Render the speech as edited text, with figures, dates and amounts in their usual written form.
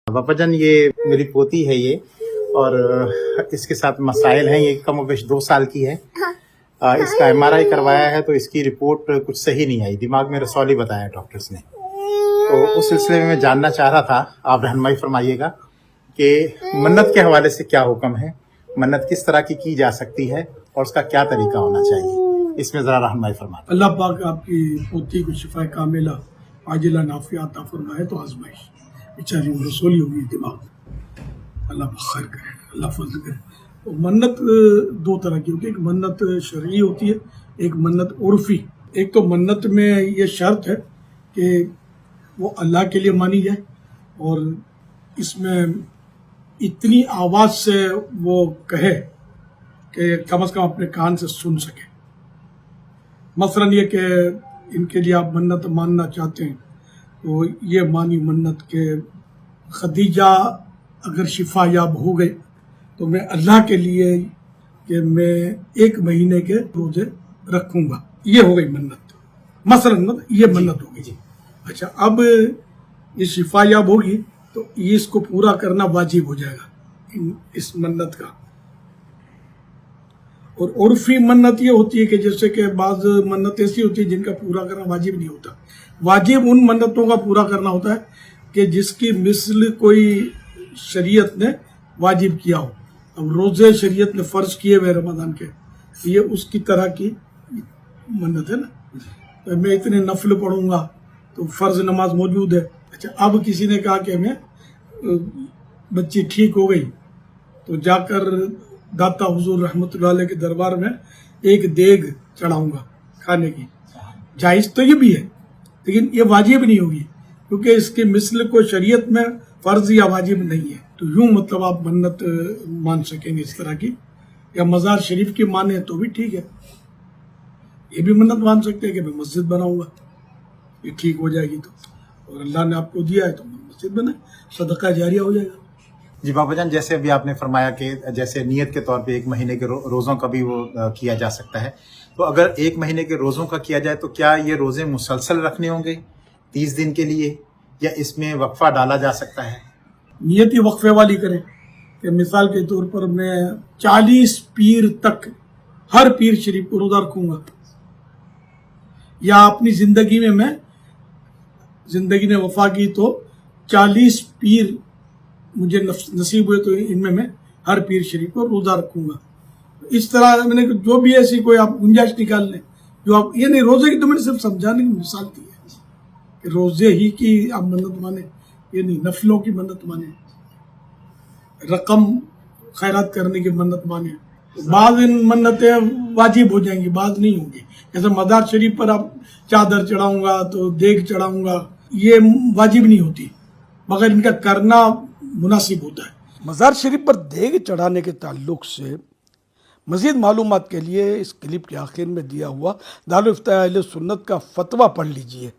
पापा जान, ये मेरी पोती है ये, और इसके साथ मसाइल हैं। ये कम बेश 2 साल की है। इसका MRI करवाया है तो इसकी रिपोर्ट कुछ सही नहीं आई, दिमाग में रसौली बताया डॉक्टर्स ने। तो उस सिलसिले में मैं जानना चाह रहा था, आप रहनुमाई फरमाइएगा कि मन्नत के हवाले से क्या हुक्म है, मन्नत किस तरह की जा सकती है और उसका क्या तरीका होना चाहिए, इसमें ज़रा रहनुमाई फरमा। अल्लाह पाक आपकी पोती को शिफा कामिला आजिला नाफिया अता फरमाए। तो आजमाइश बेचारी रसोली होगी दिमाग, अल्लाह खैर करे, अल्लाह फजल करे। तो मन्नत 2 तरह की होती है, एक मन्नत शरई होती है, एक मन्नत उर्फी। एक तो मन्नत में ये शर्त है कि वो अल्लाह के लिए मानी जाए और इसमें इतनी आवाज़ से वो कहे कि कम से कम अपने कान से सुन सके। मसलन ये कि इनके लिए आप मन्नत मानना चाहते हैं तो ये मानी मन्नत के खदीजा अगर शिफा याब हो गए तो मैं अल्लाह के लिए कि मैं 1 महीने के रोजे रखूंगा। ये हो गई मन्नत, मसलन ये मन्नत होगी जी। अच्छा, अब ये शिफा याब होगी तो ये इसको पूरा करना वाजिब हो जाएगा इस मन्नत का। और उर्फी मन्नत ये होती है कि जैसे कि बाज़ मन्नत ऐसी होती है जिनका पूरा करना वाजिब नहीं होता। वाजिब उन मन्नतों का पूरा करना होता है कि जिसकी मिसल कोई शरीयत ने वाजिब किया हो। अब रोज़े शरीयत ने फ़र्ज किए हुए रमज़ान के, ये उसकी तरह की मन्नत है ना। तो मैं इतने नफल पढ़ूंगा तो फ़र्ज नमाज मौजूद है। अच्छा, अब किसी ने कहा कि मैं बच्ची ठीक हो गई तो जाकर दाता हुजूर रहमतुल्लाह अलैह के दरबार में एक देग चढ़ाऊंगा खाने की। जायज़ तो ये भी है लेकिन ये वाजिब नहीं होगी क्योंकि इसके मिसल को शरीयत में फ़र्ज या वाजिब नहीं है। तो यूँ मतलब आप मन्नत मान सकेंगे इस तरह की, या मज़ार शरीफ की माने तो भी ठीक है। ये भी मन्नत मान सकते हैं कि मैं मस्जिद बनाऊंगा, ये ठीक हो जाएगी तो, और अल्लाह ने आपको दिया है तो मस्जिद बनाए, सदका जारिया हो जाएगा। जी बाबा जान, जैसे अभी आपने फरमाया कि जैसे नियत के तौर पे 1 महीने के रोज़ों का भी वो किया जा सकता है, तो अगर 1 महीने के रोज़ों का किया जाए तो क्या ये रोज़े मुसलसल रखने होंगे 30 दिन के लिए, या इसमें वक्फा डाला जा सकता है? नियत ही वक्फे वाली करें कि मिसाल के तौर पर मैं 40 पीर तक हर पीर शरीफ को रोज़ा रखूंगा, या अपनी ज़िंदगी में मैं ज़िंदगी ने वफा की तो 40 पीर मुझे नसीब हुए तो इनमें मैं हर पीर शरीफ को रोज़ा रखूंगा। इस तरह मैंने जो भी ऐसी कोई आप गुंजाइश निकाल लें जो आप, ये नहीं रोज़े की तो मैंने सिर्फ समझाने की मिसाल दी है कि रोज़े ही की आप मन्नत माने, ये नहीं नफलों की मन्नत माने, रकम खैरात करने की मन्नत माने। बाद इन मन्नतें वाजिब हो जाएंगी, बाद नहीं होंगी। जैसे मज़ार शरीफ पर आप चादर चढ़ाऊंगा तो देग चढ़ाऊंगा, ये वाजिब नहीं होती मगर इनका करना मुनासिब होता है। मज़ार शरीफ पर देग चढ़ाने के ताल्लुक़ से मज़ीद मालूमात के लिए इस क्लिप के आखिर में दिया हुआ दारुल इफ्ताह अहले सुन्नत का फतवा पढ़ लीजिए।